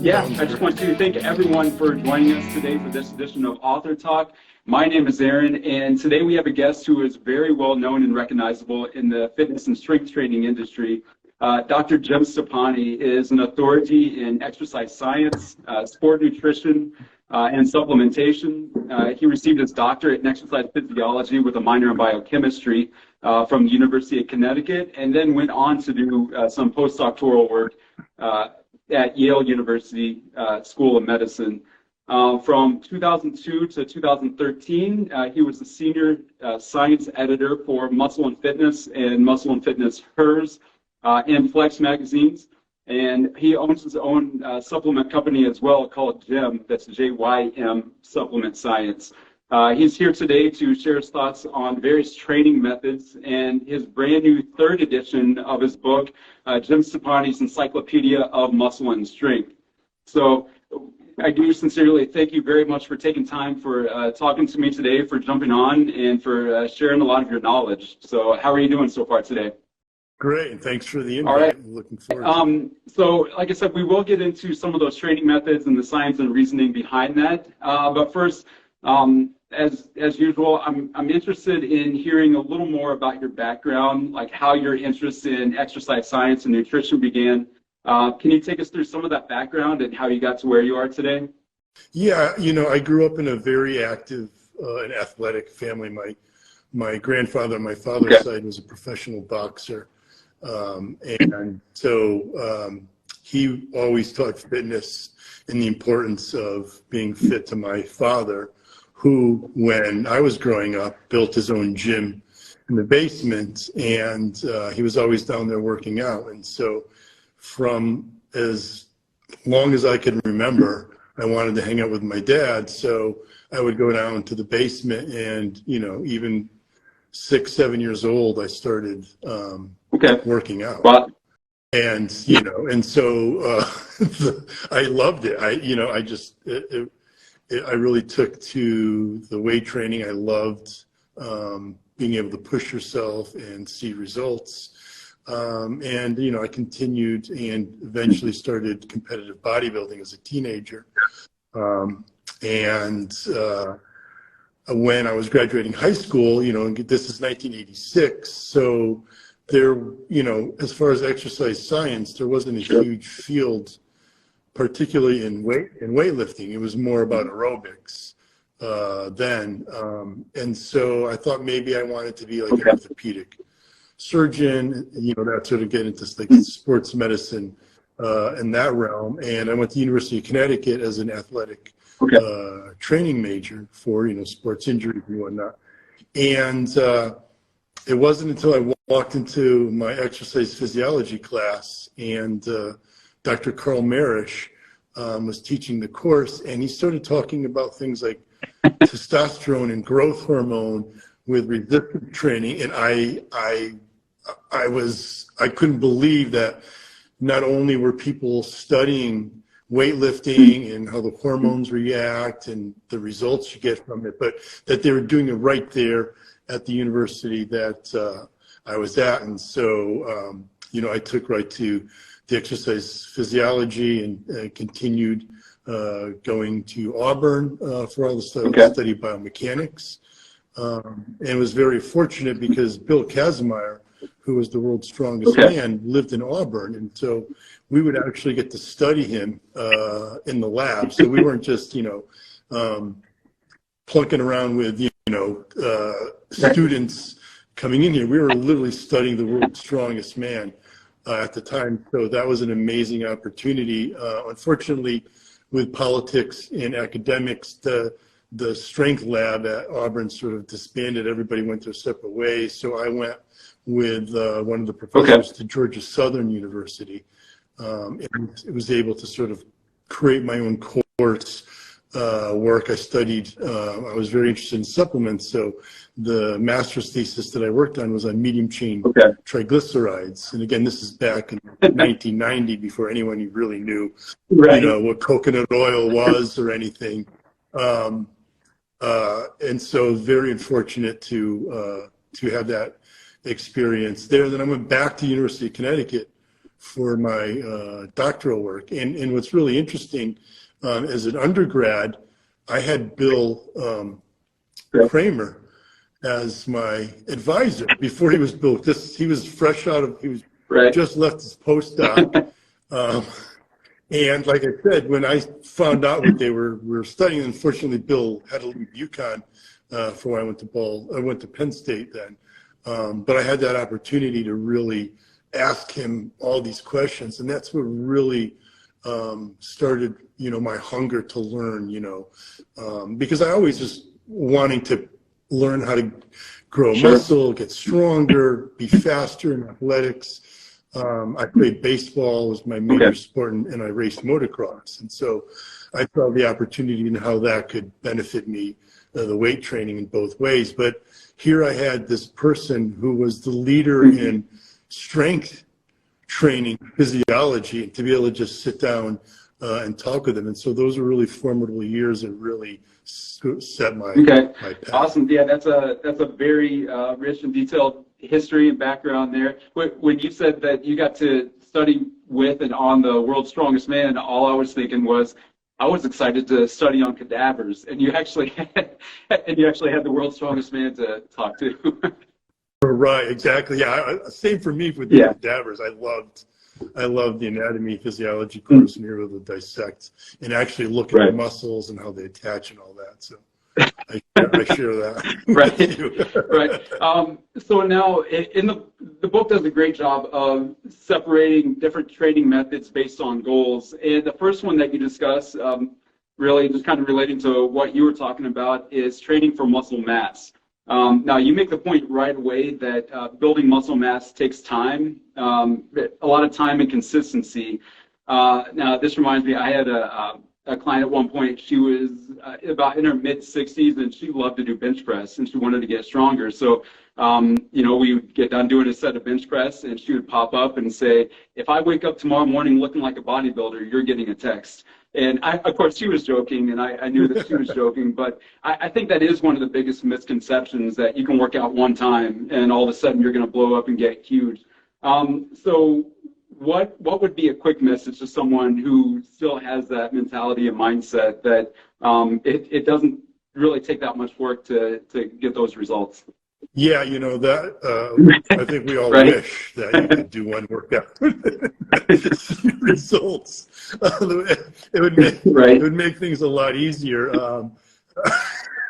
Yeah, Sounds I just great. want to thank everyone for joining us today for this edition of Author Talk. My name is Aaron, and today we have a guest who is very well known and recognizable in the fitness and strength training industry. Dr. Jim Stoppani is an authority in exercise science, sport nutrition, and supplementation. He received his doctorate in exercise physiology with a minor in biochemistry from the University of Connecticut, and then went on to do some postdoctoral work at Yale University School of Medicine. From 2002 to 2013, he was the senior science editor for Muscle and Fitness and Muscle and Fitness Hers and Flex magazines. And he owns his own supplement company as well called JYM, that's J-Y-M, Supplement Science. He's here today to share his thoughts on various training methods and his brand new third edition of his book, Jim Stoppani's Encyclopedia of Muscle and Strength. So I do sincerely thank you very much for taking time for talking to me today, for jumping on, and for sharing a lot of your knowledge. So how are you doing so far today? Great, and thanks for the invite. All right. I'm looking forward to it. So like I said, we will get into some of those training methods and the science and reasoning behind that. But first, as usual, I'm interested in hearing a little more about your background, like how your interest in exercise science and nutrition began. Can you take us through some of that background and how you got to where you are today? Yeah, I grew up in a very active and athletic family. My grandfather on my father's side was a professional boxer. And so he always taught fitness and the importance of being fit to my father, who, when I was growing up, built his own gym in the basement, and he was always down there working out. And so from as long as I can remember, I wanted to hang out with my dad. So I would go down to the basement, and, even 6, 7 years old, I started working out. Wow. And, and so I loved it. I really took to the weight training. I loved being able to push yourself and see results. And, I continued and eventually started competitive bodybuilding as a teenager. When I was graduating high school, this is 1986, so there, as far as exercise science, there wasn't a huge field, particularly in weightlifting. It was more about aerobics then. And so I thought maybe I wanted to be like an orthopedic surgeon, that sort of get into like sports medicine in that realm. And I went to the University of Connecticut as an athletic training major for, sports injuries and whatnot. And it wasn't until I walked into my exercise physiology class and Dr. Carl Marish was teaching the course, and he started talking about things like testosterone and growth hormone with resistance training. And I couldn't believe that not only were people studying weightlifting and how the hormones react and the results you get from it, but that they were doing it right there at the university that I was at. And so, I took right to the exercise physiology and continued going to Auburn for all the study biomechanics. And was very fortunate because Bill Kazmaier, who was the world's strongest man, lived in Auburn. And so we would actually get to study him in the lab. So we weren't just, plunking around with, students coming in here. We were literally studying the world's strongest man at the time. So that was an amazing opportunity. Unfortunately, with politics and academics, the strength lab at Auburn sort of disbanded. Everybody went their separate ways. So I went with one of the professors to Georgia Southern University, and was able to sort of create my own course work. I studied, I was very interested in supplements, so the master's thesis that I worked on was on medium chain triglycerides. And again, this is back in 1990, before anyone really knew, what coconut oil was or anything. And so very unfortunate to have that experience there. Then I went back to University of Connecticut for my doctoral work. And what's really interesting, as an undergrad, I had Bill Kramer as my advisor before he was Bill. He was fresh out of, he was just left his postdoc. And like I said, when I found out what they were studying, unfortunately, Bill had to leave UConn for when I went to Penn State then. But I had that opportunity to really ask him all these questions, and that's what really started, my hunger to learn, because I always just wanting to learn how to grow muscle, get stronger, be faster in athletics. I played baseball was my major sport, and I raced motocross. And so I saw the opportunity and how that could benefit me, the weight training in both ways. But here I had this person who was the leader in strength training physiology, and to be able to just sit down and talk with them. And so those were really formidable years that really set my path. Awesome. Yeah, that's a very rich and detailed history and background there. When you said that you got to study with and on the world's strongest man, all I was thinking was I was excited to study on cadavers, and you actually had the world's strongest man to talk to. Right, exactly. Yeah, same for me with the cadavers. I loved the anatomy physiology course, and you're able to dissect and actually look at the muscles and how they attach and all that. So I share that. Right. So now, in the book does a great job of separating different training methods based on goals. And the first one that you discuss, really just kind of relating to what you were talking about, is training for muscle mass. Now, you make the point right away that building muscle mass takes time, a lot of time and consistency. Now, this reminds me, I had a client at one point. She was about in her mid-60s, and she loved to do bench press, and she wanted to get stronger. So, we would get done doing a set of bench press, and she would pop up and say, if I wake up tomorrow morning looking like a bodybuilder, you're getting a text. And of course, she was joking, and I knew that she was joking, but I think that is one of the biggest misconceptions, that you can work out one time and all of a sudden you're going to blow up and get huge. So what would be a quick message to someone who still has that mentality and mindset that it doesn't really take that much work to get those results? Yeah, that I think we all wish that you could do one workout results. It would make things a lot easier.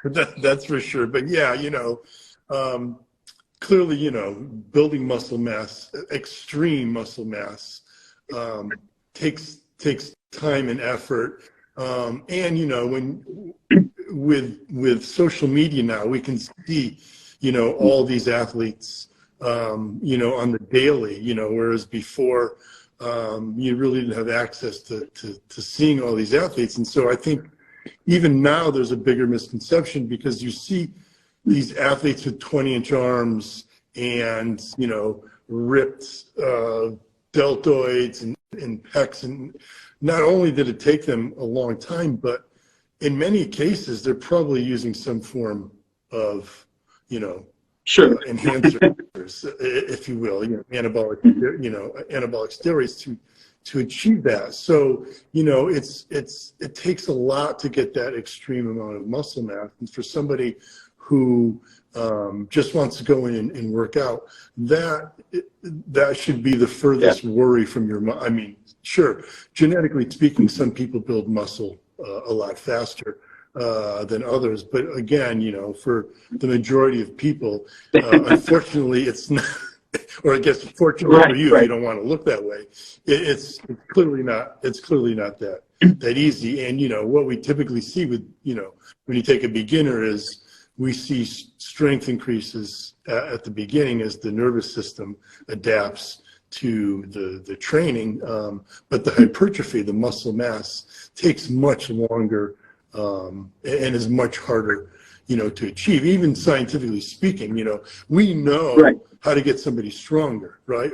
That's for sure. But yeah, clearly, building muscle mass, extreme muscle mass, takes time and effort. And when with social media now, we can see all these athletes, on the daily, whereas before, you really didn't have access to seeing all these athletes. And so I think even now there's a bigger misconception, because you see these athletes with 20-inch arms and, ripped deltoids and pecs. And not only did it take them a long time, but in many cases, they're probably using some form of enhancers, if you will, anabolic steroids to achieve that. So, it takes a lot to get that extreme amount of muscle mass. And for somebody who just wants to go in and work out, that should be the furthest worry from your mind. I mean, sure, genetically speaking, some people build muscle a lot faster than others. But again, for the majority of people, unfortunately, it's not, or I guess fortunately for you, if you don't want to look that way, it's clearly not that easy. And, what we typically see with, when you take a beginner is we see strength increases at the beginning as the nervous system adapts to the training. But the hypertrophy, the muscle mass, takes much longer and is much harder, to achieve. Even scientifically speaking, we know how to get somebody stronger, right?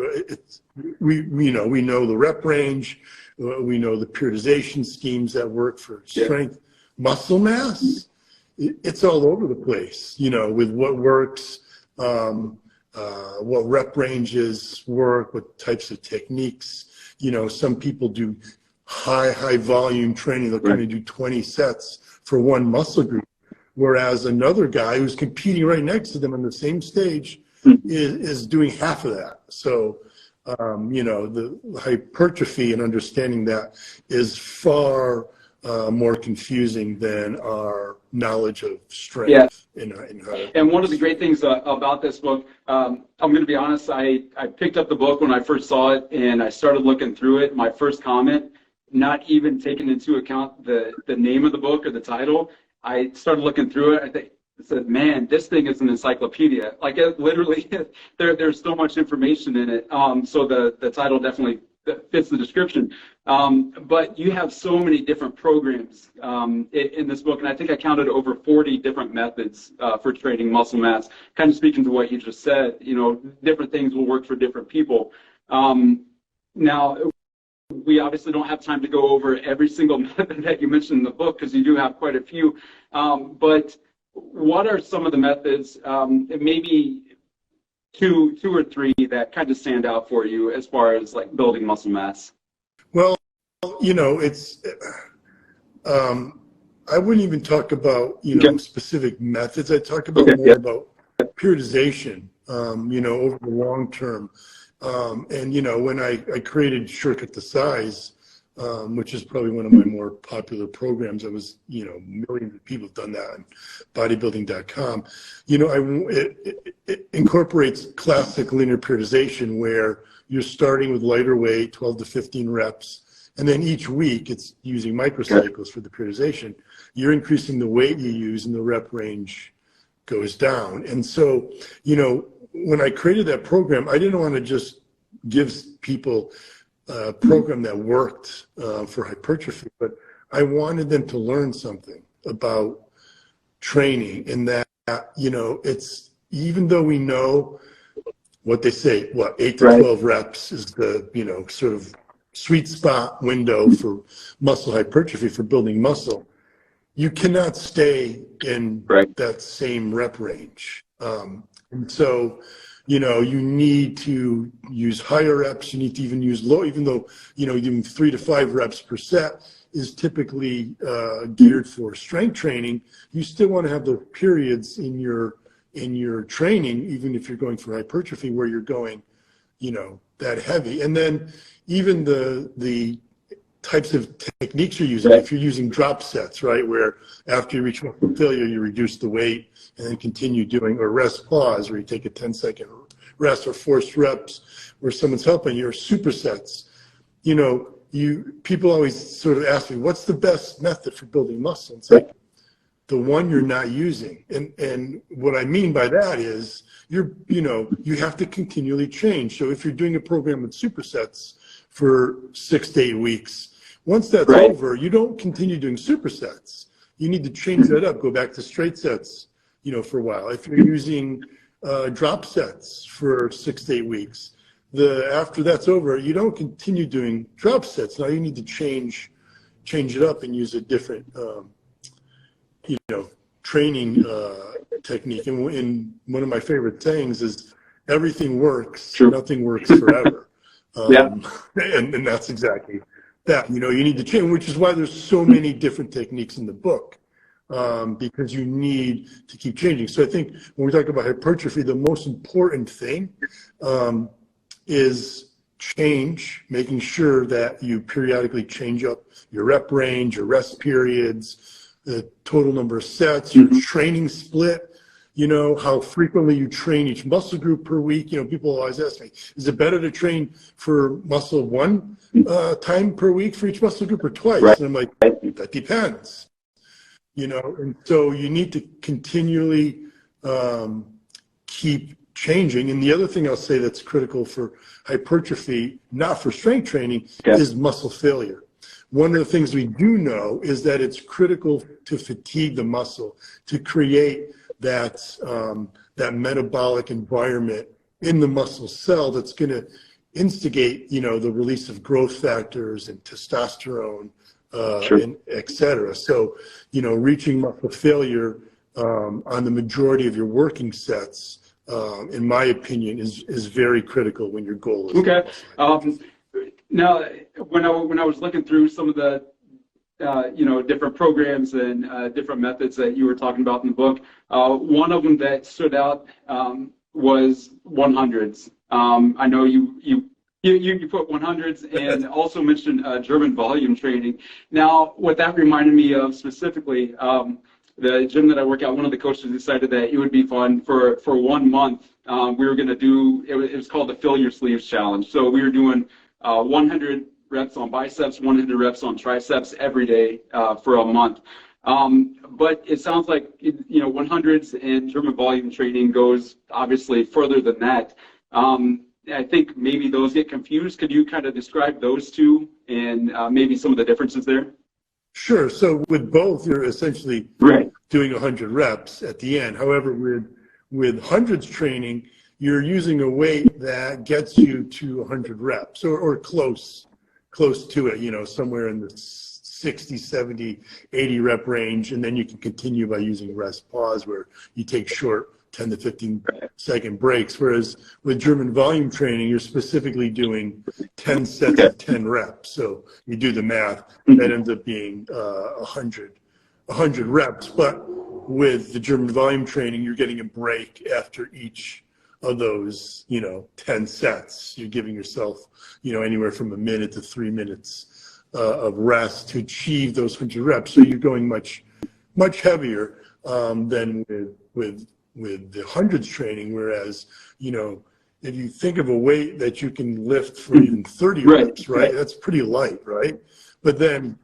We know the rep range, we know the periodization schemes that work for strength. Muscle mass, it's all over the place, with what works. what rep ranges work, what types of techniques. Some people do high volume training. They'll kind of do 20 sets for one muscle group, whereas another guy who's competing right next to them on the same stage is doing half of that. So, the hypertrophy and understanding that is far more confusing than our knowledge of strength. Yeah. In how to... And one of the great things about this book, I'm going to be honest, I picked up the book when I first saw it, and I started looking through it. My first comment, not even taking into account the name of the book or the title, I started looking through it. I said, man, this thing is an encyclopedia. Like, it literally, there's so much information in it. So the title definitely fits the description. But you have so many different programs in this book, and I think I counted over 40 different methods for training muscle mass. Kind of speaking to what you just said, different things will work for different people. Now, we obviously don't have time to go over every single method that you mentioned in the book, because you do have quite a few. But what are some of the methods, maybe two or three, that kind of stand out for you as far as like building muscle mass? Well, it's I wouldn't even talk about specific methods. I talk about more about periodization, over the long term. And when I created Shortcut to Size, which is probably one of my more popular programs, millions of people have done that on bodybuilding.com. It incorporates classic linear periodization, where you're starting with lighter weight, 12 to 15 reps, and then each week it's using microcycles for the periodization. You're increasing the weight you use, and the rep range goes down. And so, when I created that program, I didn't want to just give people a program that worked for hypertrophy, but I wanted them to learn something about training, and that, it's, even though we know what they say, 8 to 12 reps is the, sort of sweet spot window for muscle hypertrophy, for building muscle, you cannot stay in that same rep range. And so, you need to use higher reps. You need to even use low, even though, even 3 to 5 reps per set is typically geared for strength training. You still want to have the periods in your training, even if you're going for hypertrophy, where you're going, that heavy. And then even the types of techniques you're using. If you're using drop sets, where after you reach muscle failure, you reduce the weight and then continue doing, or rest pause, where you take a 10-second rest, or forced reps where someone's helping you, or supersets. People always sort of ask me, what's the best method for building muscle? It's like the one you're not using. And what I mean by that is you have to continually change. So if you're doing a program with supersets for 6 to 8 weeks, once that's over, you don't continue doing supersets. You need to change that up, go back to straight sets, for a while. If you're using drop sets for 6 to 8 weeks, after that's over, you don't continue doing drop sets. Now you need to change it up and use a different, training technique. And one of my favorite sayings is, everything works, nothing works forever. And that's exactly that. You need to change, which is why there's so many different techniques in the book, because you need to keep changing. So I think when we talk about hypertrophy, the most important thing is making sure that you periodically change up your rep range, your rest periods, the total number of sets, your training split. How frequently you train each muscle group per week. People always ask me, is it better to train for muscle one time per week for each muscle group, or twice? And I'm like, that depends. And so you need to continually keep changing. And the other thing I'll say that's critical for hypertrophy, not for strength training, is muscle failure. One of the things we do know is that it's critical to fatigue the muscle, to create that metabolic environment in the muscle cell that's going to instigate, the release of growth factors and testosterone, and et cetera. So, reaching muscle failure on the majority of your working sets in my opinion, is very critical when your goal is. Okay. Now, when I was looking through some of the different programs and different methods that you were talking about in the book, one of them that stood out was 100s. I know you put 100s and also mentioned German volume training. Now, what that reminded me of specifically, the gym that I work at, one of the coaches decided that it would be fun for 1 month. We were going to do, it was called the Fill Your Sleeves Challenge. So we were doing 100 reps on biceps, 100 reps on triceps every day for a month. But it sounds like, 100s and German volume training goes obviously further than that. I think maybe those get confused. Could you kind of describe those two and maybe some of the differences there? Sure. So with both, you're essentially doing 100 reps at the end. However, with hundreds training, you're using a weight that gets you to 100 reps or close to it, somewhere in the 60, 70, 80 rep range. And then you can continue by using rest pause where you take short 10 to 15 second breaks. Whereas with German volume training, you're specifically doing 10 sets of 10 reps. So you do the math, that ends up being 100 reps. But with the German volume training, you're getting a break after each of those, 10 sets. You're giving yourself, anywhere from a minute to 3 minutes of rest to achieve those 100 reps. So you're going much heavier than with the hundreds training. Whereas, if you think of a weight that you can lift for even 30 reps, right? That's pretty light, right? But then,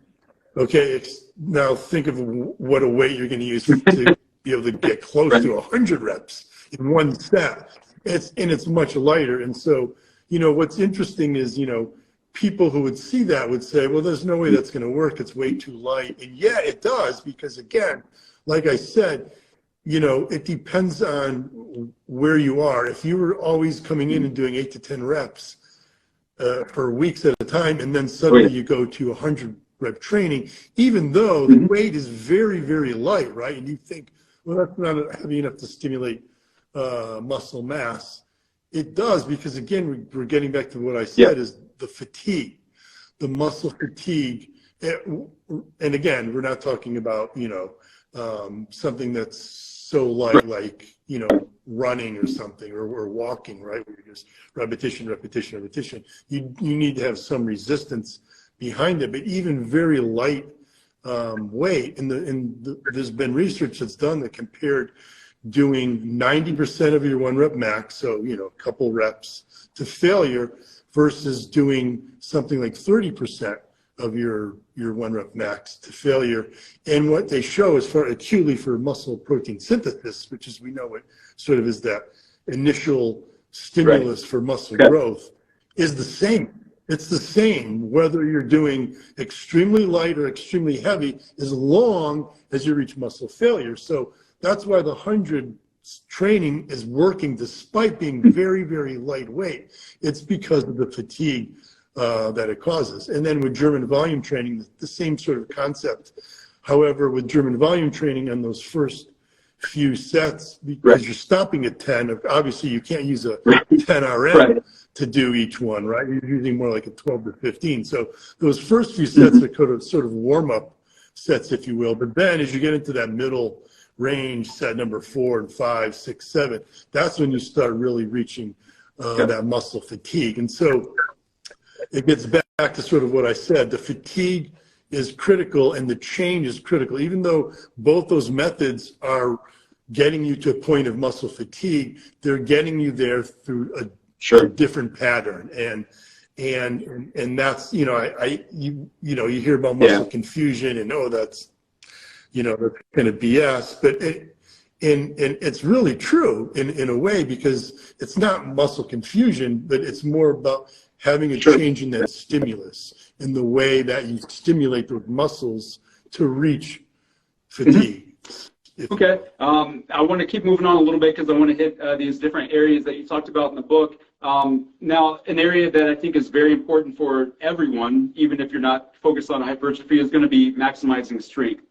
now think of what a weight you're going to use to be able to get close to 100 reps in one set. It's much lighter. And so, what's interesting is, people who would see that would say, well, there's no way that's going to work. It's way too light. And yeah, it does, because again, like I said, it depends on where you are. If you were always coming in and doing 8 to 10 reps for weeks at a time, and then suddenly you go to 100 rep training, even though the weight is very, very light, right? And you think, well, that's not heavy enough to stimulate muscle mass. It does, because again, we're getting back to what I said, is the fatigue, the muscle fatigue. And again, we're not talking about, something that's so light, like, running or something, or walking, right? Where you're just repetition. You need to have some resistance behind it, but even very light weight. And there's been research that's done that compared doing 90% of your 1 rep max, so, a couple reps to failure, versus doing something like 30% of your 1 rep max to failure. And what they show is acutely for muscle protein synthesis, which is, we know what sort of is that initial stimulus for muscle growth, is the same. It's the same whether you're doing extremely light or extremely heavy, as long as you reach muscle failure. So that's why the 100 training is working despite being very, very lightweight. It's because of the fatigue that it causes. And then with German volume training, the same sort of concept. However, with German volume training on those first few sets, because you're stopping at 10, obviously you can't use a 10 RM to do each one, right? You're using more like a 12 to 15. So those first few sets are sort of warm-up sets, if you will. But then as you get into that middle range, set number 4 and 5, 6, 7, that's when you start really reaching that muscle fatigue. And so it gets back to sort of what I said. The fatigue is critical and the change is critical. Even though both those methods are getting you to a point of muscle fatigue, they're getting you there through a different pattern. And that's, you hear about muscle confusion and, that's kind of BS, but it's really true in a way, because it's not muscle confusion, but it's more about having a change in that stimulus, in the way that you stimulate those muscles to reach fatigue. Okay. I want to keep moving on a little bit, because I want to hit these different areas that you talked about in the book. Now, an area that I think is very important for everyone, even if you're not focused on hypertrophy, is going to be maximizing strength.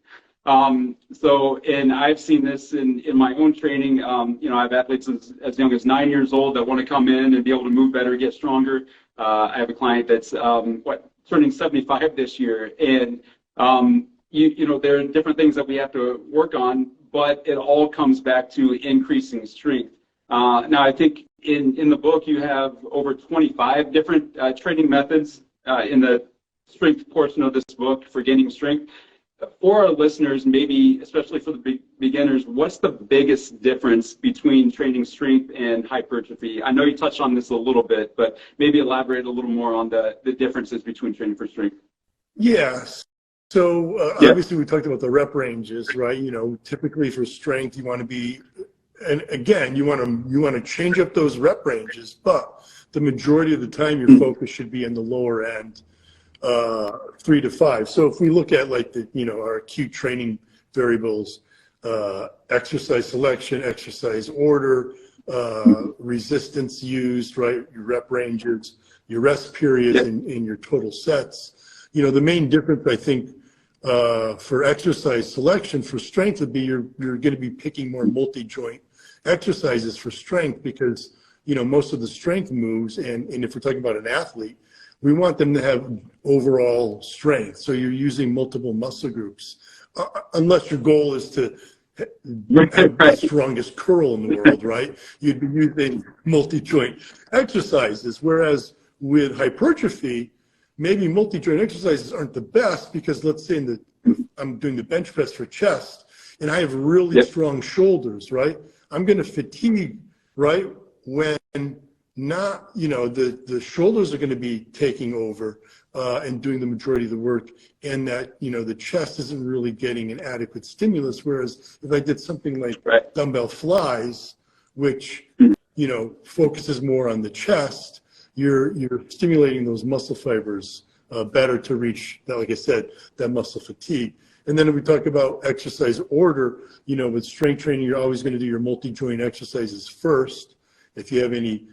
And I've seen this in my own training. I have athletes as young as 9 years old that want to come in and be able to move better, get stronger. I have a client that's turning 75 this year, and there are different things that we have to work on, but it all comes back to increasing strength. Now, I think in the book you have over 25 different training methods in the strength portion of this book for gaining strength. For our listeners, maybe especially for the beginners, what's the biggest difference between training strength and hypertrophy? I know you touched on this a little bit, but maybe elaborate a little more on the differences between training for strength. Yes. So obviously we talked about the rep ranges, right? Typically for strength, you want to be, and again, you want to change up those rep ranges, but the majority of the time your focus should be in the lower end. 3 to 5. So if we look at our acute training variables, exercise selection, exercise order, resistance used, right? Your rep ranges, your rest periods, in your total sets. The main difference, I think, for exercise selection for strength would be you're going to be picking more multi-joint exercises for strength because, most of the strength moves, and if we're talking about an athlete, we want them to have overall strength. So you're using multiple muscle groups, unless your goal is to have the strongest curl in the world, right? You'd be using multi-joint exercises. Whereas with hypertrophy, maybe multi-joint exercises aren't the best because let's say I'm doing the bench press for chest and I have really strong shoulders, right? I'm going to fatigue, right? When not, the shoulders are going to be taking over and doing the majority of the work, and that, the chest isn't really getting an adequate stimulus. Whereas if I did something like dumbbell flies, which, focuses more on the chest, you're stimulating those muscle fibers better to reach, like I said, that muscle fatigue. And then if we talk about exercise order, with strength training, you're always going to do your multi-joint exercises first. If you have any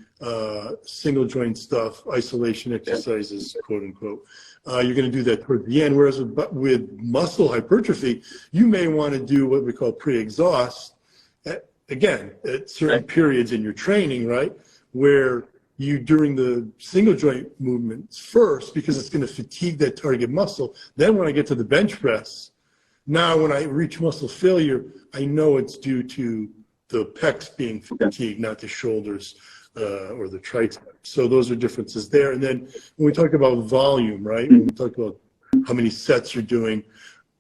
single joint stuff, isolation exercises, quote unquote, you're going to do that toward the end. Whereas with muscle hypertrophy, you may want to do what we call pre-exhaust, again, at certain periods in your training, right? Where you, during the single joint movements first, because it's going to fatigue that target muscle. Then when I get to the bench press, now when I reach muscle failure, I know it's due to the pecs being fatigued, not the shoulders or the triceps. So those are differences there. And then when we talk about volume, right? When we talk about how many sets you're doing,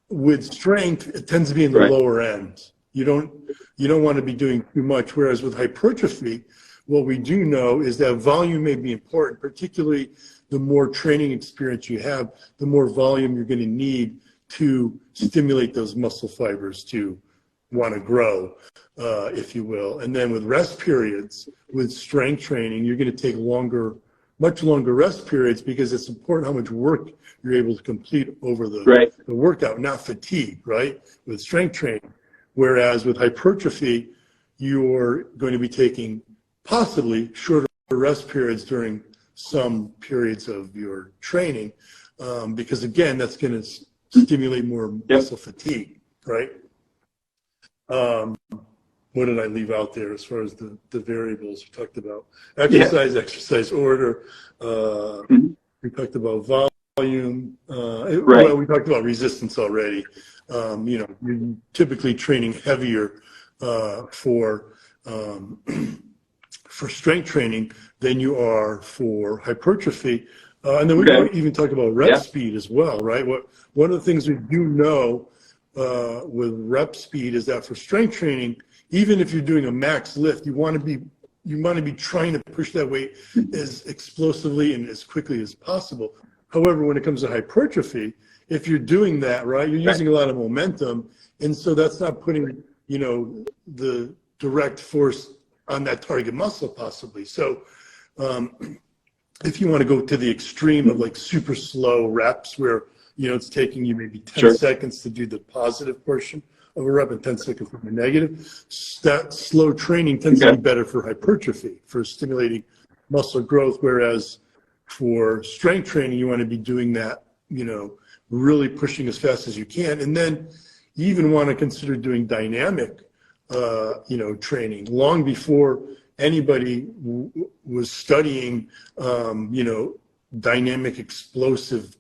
with strength, it tends to be in the lower end. You don't want to be doing too much. Whereas with hypertrophy, what we do know is that volume may be important, particularly the more training experience you have, the more volume you're going to need to stimulate those muscle fibers to want to grow, if you will. And then with rest periods, with strength training, you're going to take much longer rest periods because it's important how much work you're able to complete over the workout, not fatigue, right? With strength training. Whereas with hypertrophy, you're going to be taking possibly shorter rest periods during some periods of your training, because again, that's going to stimulate more muscle fatigue, right? What did I leave out there as far as the variables we talked about? Exercise order. We talked about volume. Well, we talked about resistance already. You're typically training heavier for strength training than you are for hypertrophy. And then we even talk about rep speed as well, right? One of the things we do know with rep speed is that for strength training, even if you're doing a max lift, you want to be trying to push that weight as explosively and as quickly as possible. However, when it comes to hypertrophy, if you're doing that, right, you're using a lot of momentum, and so that's not putting, the direct force on that target muscle possibly. So if you want to go to the extreme of like super slow reps where, it's taking you maybe 10 seconds to do the positive portion of a rep and 10 seconds for the negative, that slow training tends to be better for hypertrophy, for stimulating muscle growth, whereas for strength training, you want to be doing that, really pushing as fast as you can. And then you even want to consider doing dynamic, training long before anybody was studying, dynamic explosive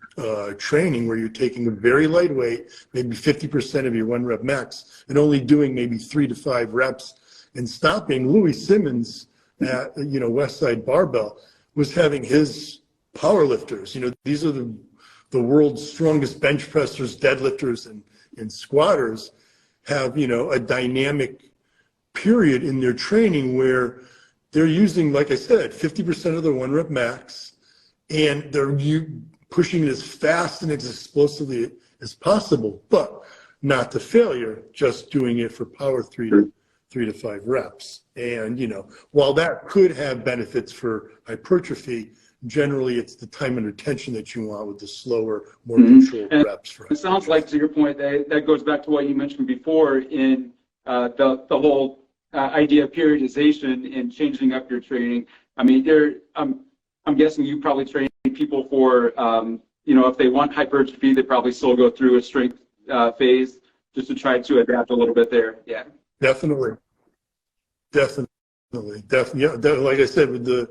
training, where you're taking a very light weight, maybe 50% of your 1 rep max, and only doing maybe 3 to 5 reps and stopping. Louis Simmons at Westside Barbell was having his power lifters. These are the world's strongest bench pressers, deadlifters, and squatters have a dynamic period in their training where they're using, like I said, 50% of their 1 rep max, and they're pushing it as fast and as explosively as possible, but not to failure, just doing it for power 3 to 5 reps. And while that could have benefits for hypertrophy, generally it's the time under tension that you want with the slower, more controlled reps. For it sounds like, to your point, that goes back to what you mentioned before in the whole idea of periodization and changing up your training. I mean, I'm guessing you probably train people for, if they want hypertrophy, they probably still go through a strength phase just to try to adapt a little bit there. Yeah. Definitely. Yeah, like I said, with the,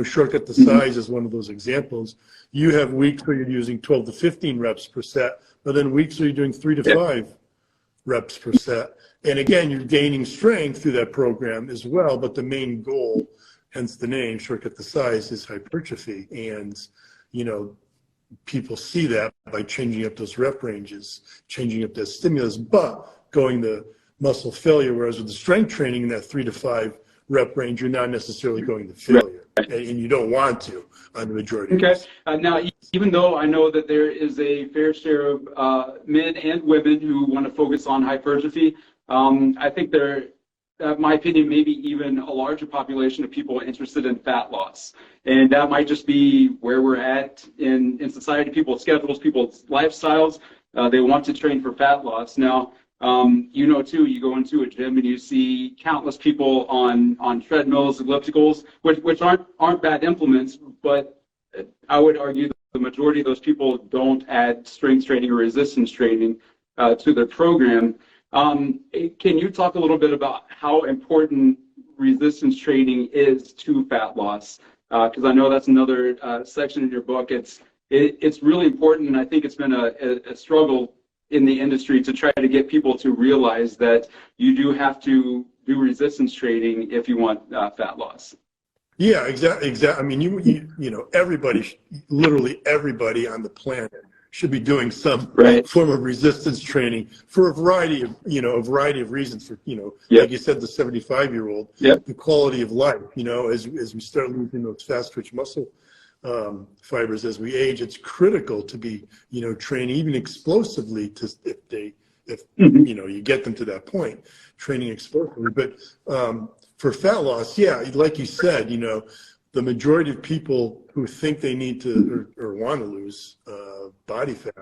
shortcut the size is one of those examples. You have weeks where you're using 12 to 15 reps per set, but then weeks where you're doing 3 to 5 reps per set. And again, you're gaining strength through that program as well, but the main goal, hence the name, shortcut the size, is hypertrophy. And, people see that by changing up those rep ranges, changing up that stimulus, but going to muscle failure, whereas with the strength training in that 3 to 5 rep range, you're not necessarily going to failure, and you don't want to on the majority of cases. Now, even though I know that there is a fair share of men and women who want to focus on hypertrophy, I think there, in my opinion, maybe even a larger population of people interested in fat loss. And that might just be where we're at in society, people's schedules, people's lifestyles. They want to train for fat loss. Now, too, you go into a gym and you see countless people on treadmills, ellipticals, which aren't bad implements, but I would argue that the majority of those people don't add strength training or resistance training to their program. Can you talk a little bit about how important resistance training is to fat loss? Because I know that's another section in your book. It's really important, and I think it's been a struggle in the industry to try to get people to realize that you do have to do resistance training if you want fat loss. Yeah, exactly. I mean, everybody, literally everybody on the planet should be doing some form of resistance training for a variety of reasons. For like you said, the 75-year-old, the quality of life. As we start losing those fast twitch muscle fibers as we age, it's critical to be training even explosively if you get them to that point, training explosively. But for fat loss, like you said, the majority of people who think they need to or want to lose body fat,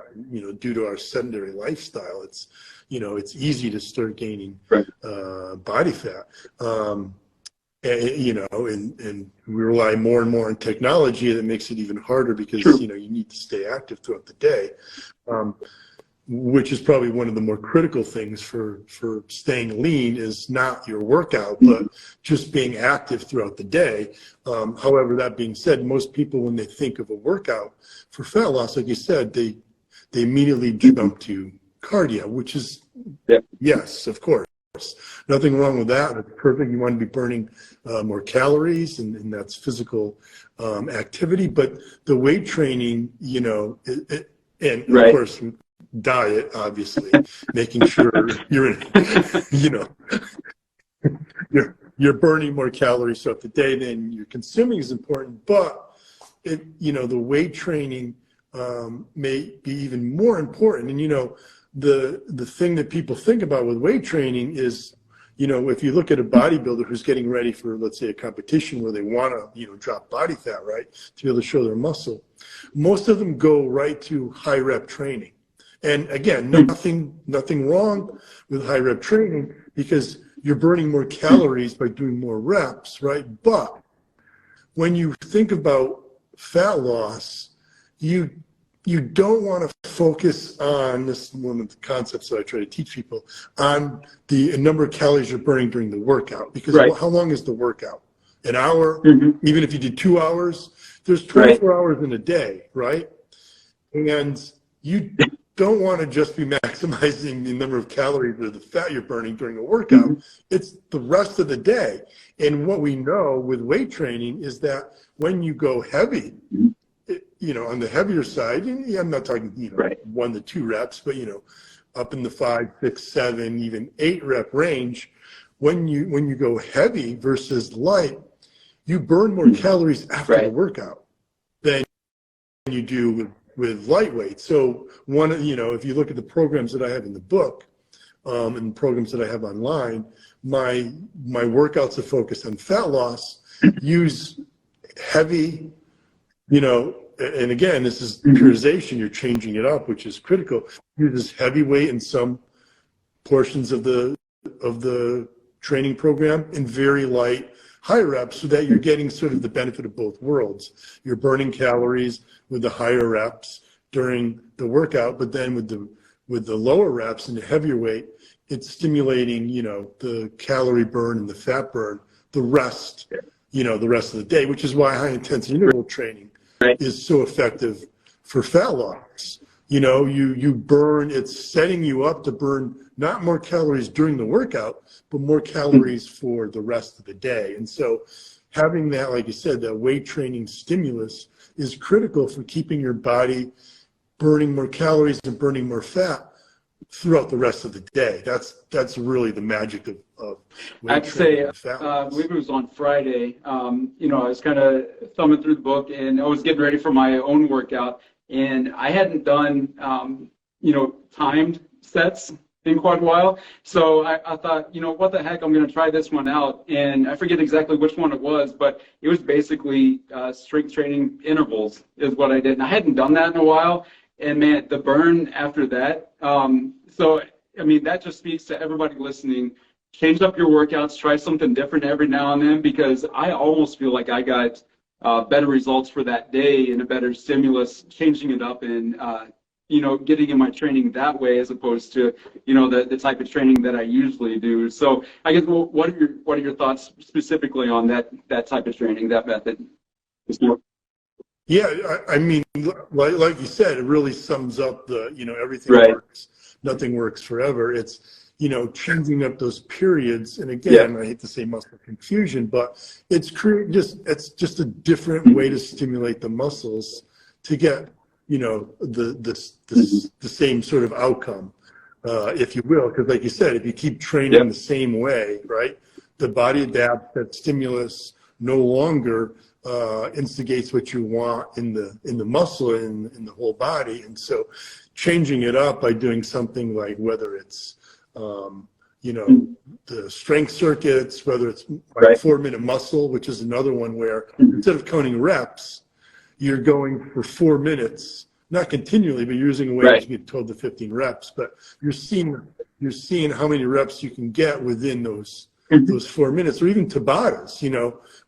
due to our sedentary lifestyle, it's easy to start gaining body fat. And we rely more and more on technology that makes it even harder because you need to stay active throughout the day, which is probably one of the more critical things for staying lean is not your workout, but just being active throughout the day. However, that being said, most people, when they think of a workout for fat loss, like you said, they immediately jump to cardio, which is yes, of course. Nothing wrong with that. It's perfect. You want to be burning more calories, and that's physical activity. But the weight training, and of course, diet, obviously, making sure you're you're burning more calories throughout the day than you're consuming is important. But the weight training may be even more important. And the thing that people think about with weight training is, if you look at a bodybuilder who's getting ready for, let's say, a competition where they want to, drop body fat, right, to be able to show their muscle, most of them go right to high rep training. And again, nothing wrong with high rep training because you're burning more calories by doing more reps, right? But when you think about fat loss, you you don't want to focus on, this is one of the concepts that I try to teach people, on the number of calories you're burning during the workout. Because Right. how long is the workout? An hour? Mm-hmm. Even if you did 2 hours? There's Right. 24 hours in a day, right? And you don't want to just be maximizing the number of calories or the fat you're burning during a workout. Mm-hmm. It's the rest of the day. And what we know with weight training is that when you go heavy, on the heavier side, and I'm not talking, Right. 1 to 2 reps, but, up in the 5, 6, 7, even 8 rep range, when you go heavy versus light, you burn more calories after Right. the workout than you do with lightweight. So if you look at the programs that I have in the book, and programs that I have online, my workouts are focused on fat loss, use heavy, and again, this is periodization, you're changing it up, which is critical. Use heavy weight in some portions of the training program and very light high reps, so that you're getting sort of the benefit of both worlds. You're burning calories with the higher reps during the workout, but then with the lower reps and the heavier weight, it's stimulating, the calorie burn and the fat burn, the rest of the day, which is why high intensity interval training is so effective for fat loss. You burn, it's setting you up to burn not more calories during the workout, but more calories for the rest of the day. And so having that, like you said, that weight training stimulus is critical for keeping your body burning more calories and burning more fat throughout the rest of the day. That's really the magic of weight I'd training say, and fat I loss. believe it was on Friday. I was kind of thumbing through the book, and I was getting ready for my own workout, and I hadn't done, timed sets in quite a while. So I thought, what the heck, I'm going to try this one out. And I forget exactly which one it was, but it was basically strength training intervals is what I did. And I hadn't done that in a while. And man, the burn after that. That just speaks to everybody listening. Change up your workouts, try something different every now and then, because I almost feel like I got better results for that day and a better stimulus, changing it up and, getting in my training that way, as opposed to, the type of training that I usually do. So I guess, what are your thoughts specifically on that type of training, that method? Yeah, I mean, like you said, it really sums up everything Right. works. Nothing works forever. It's, changing up those periods. And again, I hate to say muscle confusion, but it's just a different way to stimulate the muscles to get, the same sort of outcome, if you will. Because like you said, if you keep training the same way, right, the body adapts. That stimulus no longer instigates what you want in the muscle and in the whole body. And so changing it up by doing something like, whether it's the strength circuits, whether it's like 4-minute muscle, which is another one where instead of counting reps, you're going for 4 minutes, not continually, but you're using a weight to get 12 to 15 reps. But you're seeing how many reps you can get within those 4 minutes, or even Tabatas.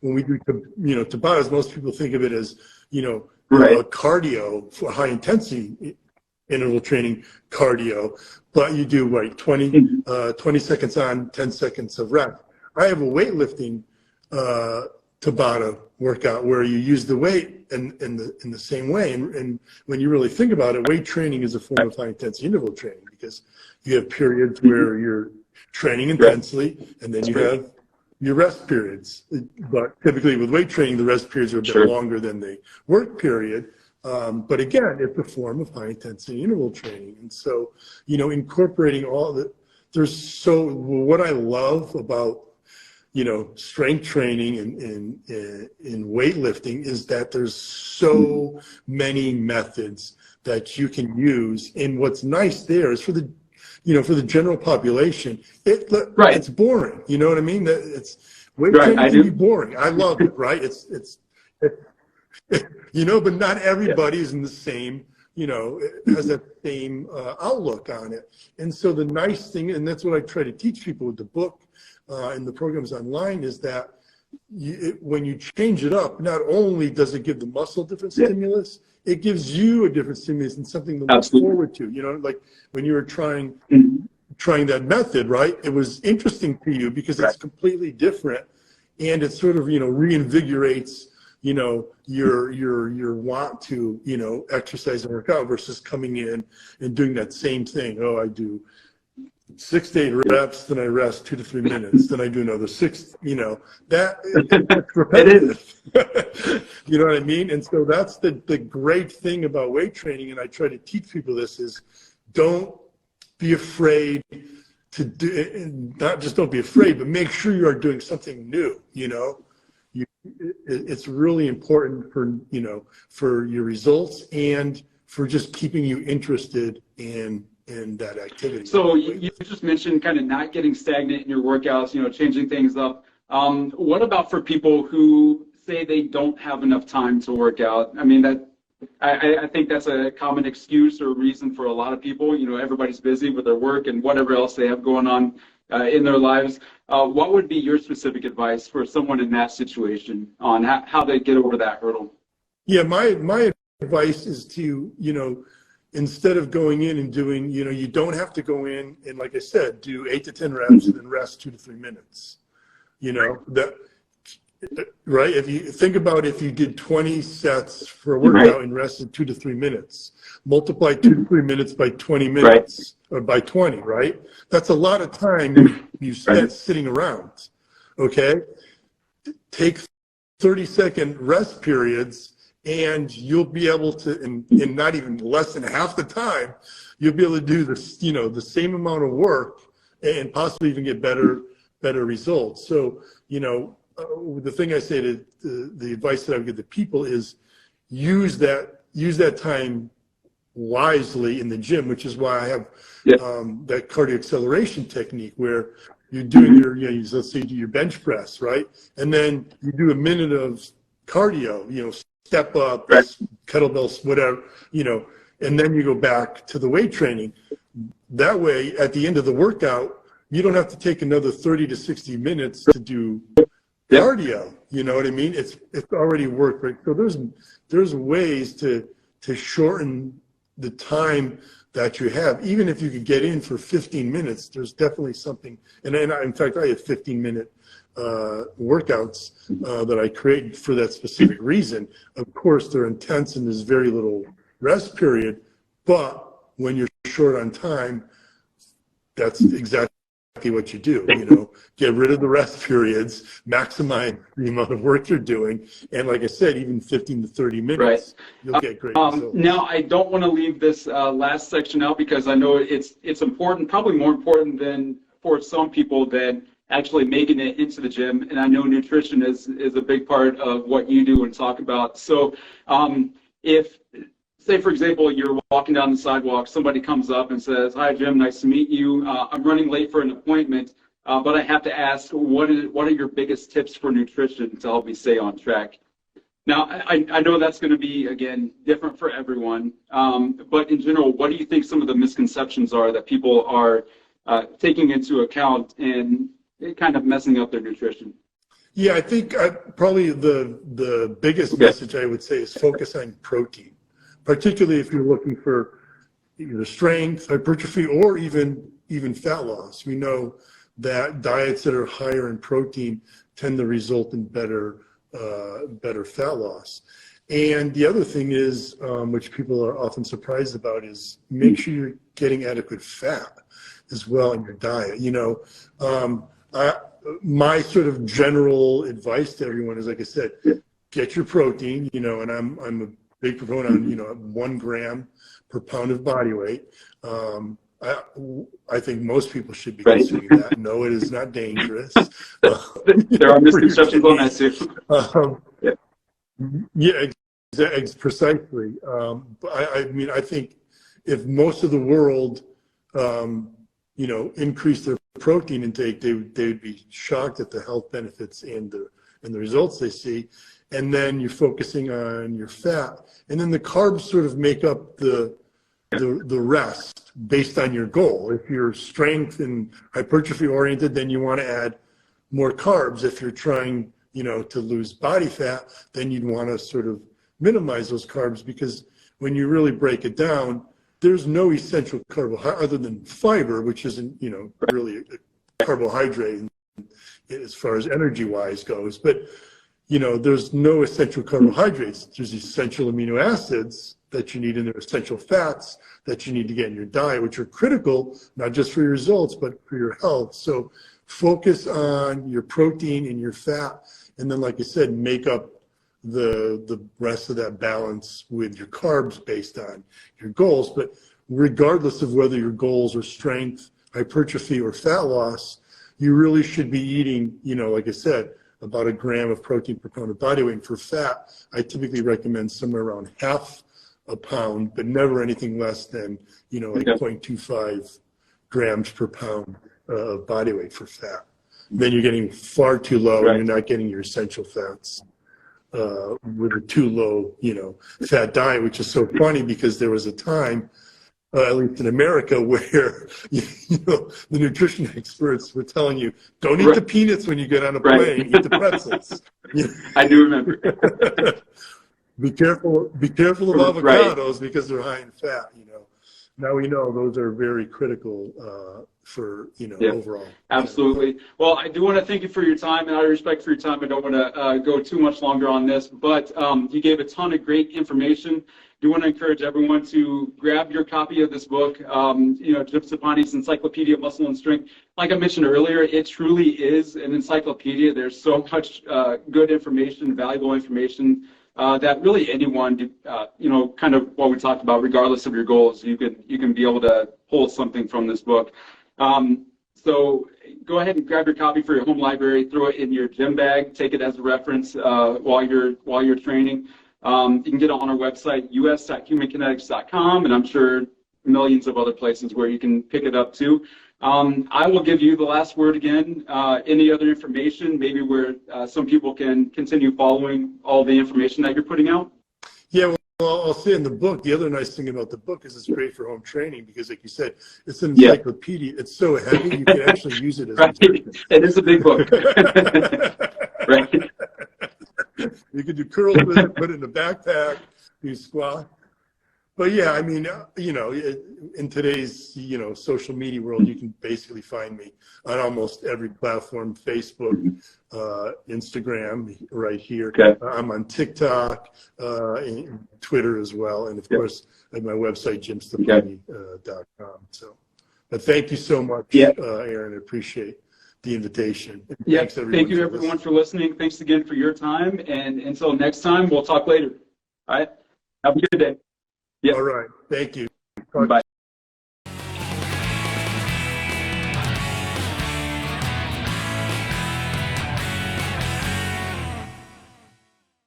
When we do Tabatas, most people think of it as cardio, for high intensity interval training cardio, but you do 20 seconds on, 10 seconds of rest. I have a weightlifting Tabata workout where you use the weight in the same way. And when you really think about it, weight training is a form of high intensity interval training, because you have periods where you're training intensely, and then you have your rest periods. But typically with weight training, the rest periods are a bit longer than the work period. But again, it's a form of high intensity interval training. And so, incorporating all that, what I love about, strength training and in weightlifting is that there's so many methods that you can use. And what's nice there is for the general population, it's boring. You know what I mean? Weight training can be boring. I love it, right? But not everybody is in the same, has that same outlook on it. And so the nice thing, and that's what I try to teach people with the book and the programs online, is that when you change it up, not only does it give the muscle different stimulus, it gives you a different stimulus and something to look forward to. You know, like when you were trying that method, right? It was interesting to you because it's completely different, and it sort of, you know, reinvigorates, you know, your want to, you know, exercise and work out versus coming in and doing that same thing. Oh, I do 6 to 8 reps, then I rest 2 to 3 minutes, then I do another 6, you know, that's repetitive. You know what I mean? And so that's the great thing about weight training, and I try to teach people this, is don't be afraid to do, and not just don't be afraid, but make sure you are doing something new, you know. It's really important for, you know, for your results and for just keeping you interested in that activity. So you just mentioned kind of not getting stagnant in your workouts, you know, changing things up. What about for people who say they don't have enough time to work out? I mean, I think that's a common excuse or reason for a lot of people. You know, everybody's busy with their work and whatever else they have going on in their lives. What would be your specific advice for someone in that situation on how they get over that hurdle? Yeah, my advice is to, you know, instead of going in and doing, you know, you don't have to go in and, like I said, do 8 to 10 reps and then rest 2 to 3 minutes. You know, that, right? If you think about, if you did 20 sets for a workout and rested 2 to 3 minutes, multiply 2 to 3 minutes by 20 minutes or by 20, right? That's a lot of time you spent sitting around. Okay, take 30-second rest periods, and you'll be able to, in not even less than half the time, you'll be able to do this, you know, the same amount of work and possibly even get better results. So, you know, the thing I say to the advice that I would give to people is use that time wisely in the gym, which is why I have that cardio acceleration technique where you're doing your, you know, let's say you do your bench press, right? And then you do a minute of cardio, you know, step up, kettlebells, whatever, you know, and then you go back to the weight training. That way, at the end of the workout, you don't have to take another 30 to 60 minutes to do cardio. You know what I mean? It's already worked, right? So there's ways to shorten the time that you have. Even if you could get in for 15 minutes, there's definitely something. And in fact, I have 15-minute workouts that I create for that specific reason. Of course, they're intense and there's very little rest period, but when you're short on time, that's exactly what you do. You know, get rid of the rest periods, maximize the amount of work you're doing, and like I said, even 15 to 30 minutes, you'll get great results. Now, I don't want to leave this last section out because I know it's important, probably more important than for some people than actually making it into the gym. And I know nutrition is a big part of what you do and talk about. So if, say, for example, you're walking down the sidewalk, somebody comes up and says, "Hi, Jim, nice to meet you. I'm running late for an appointment, but I have to ask, what are your biggest tips for nutrition to help me stay on track?" Now, I know that's going to be, again, different for everyone, but in general, what do you think some of the misconceptions are that people are taking into account and kind of messing up their nutrition? Yeah, I think probably the biggest message I would say is focus on protein, particularly if you're looking for either strength, hypertrophy, or even fat loss. We know that diets that are higher in protein tend to result in better fat loss. And the other thing is, which people are often surprised about, is make sure you're getting adequate fat as well in your diet. You know, my sort of general advice to everyone is, like I said, get your protein, you know, and I'm a big proponent on, you know, 1 gram per pound of body weight. I think most people should be consuming that. No, it is not dangerous. There are misconceptions on that too. Yeah, precisely. But I mean, I think if most of the world, you know, increased their protein intake, they would be shocked at the health benefits and the results they see. And then you're focusing on your fat, and then the carbs sort of make up the rest based on your goal. If you're strength and hypertrophy oriented, then you want to add more carbs. If you're trying to lose body fat, then you'd want to sort of minimize those carbs, because when you really break it down, there's no essential carbohydrate other than fiber, which isn't, really a carbohydrate as far as energy-wise goes. But, there's no essential carbohydrates. There's essential amino acids that you need, and there are essential fats that you need to get in your diet, which are critical, not just for your results, but for your health. So focus on your protein and your fat, and then, like I said, make up the rest of that balance with your carbs based on your goals. But regardless of whether your goals are strength, hypertrophy, or fat loss, you really should be eating, like I said, about a gram of protein per pound of body weight. And for fat, I typically recommend somewhere around half a pound, but never anything less than, like 0.25 grams per pound of body weight for fat. Then you're getting far too low, and you're not getting your essential fats with a too low, fat diet, which is so funny, because there was a time, at least in America, where the nutrition experts were telling you, don't eat the peanuts when you get on a plane, eat the pretzels. I do remember. Be careful of avocados because they're high in fat. Now we know those are very critical for overall. Absolutely. Well, I do want to thank you for your time, and out of respect for your time, I don't want to go too much longer on this, but you gave a ton of great information. I do want to encourage everyone to grab your copy of this book, Jim Stoppani's Encyclopedia of Muscle and Strength. Like I mentioned earlier, it truly is an encyclopedia. There's so much good information, valuable information, that really anyone, kind of what we talked about, regardless of your goals, you can be able to pull something from this book. So go ahead and grab your copy for your home library, throw it in your gym bag, take it as a reference while you're training. You can get it on our website, us.humankinetics.com, and I'm sure millions of other places where you can pick it up too. I will give you the last word again. Any other information, maybe where some people can continue following all the information that you're putting out? Yeah, well, I'll say in the book, the other nice thing about the book is it's great for home training, because, like you said, it's an encyclopedia. It's so heavy, you can actually use it as It is a big book. Right. You can do curls with it, put it in a backpack, do squat. But yeah, I mean, in today's, social media world, you can basically find me on almost every platform: Facebook, Instagram, right here. Okay. I'm on TikTok, and Twitter as well. And of course, at my website, jimstoppani.com. So, but thank you so much, Aaron. I appreciate the invitation. Thank you everyone for listening. Thanks again for your time. And until next time, we'll talk later. All right. Have a good day. All right. Thank you. Bye.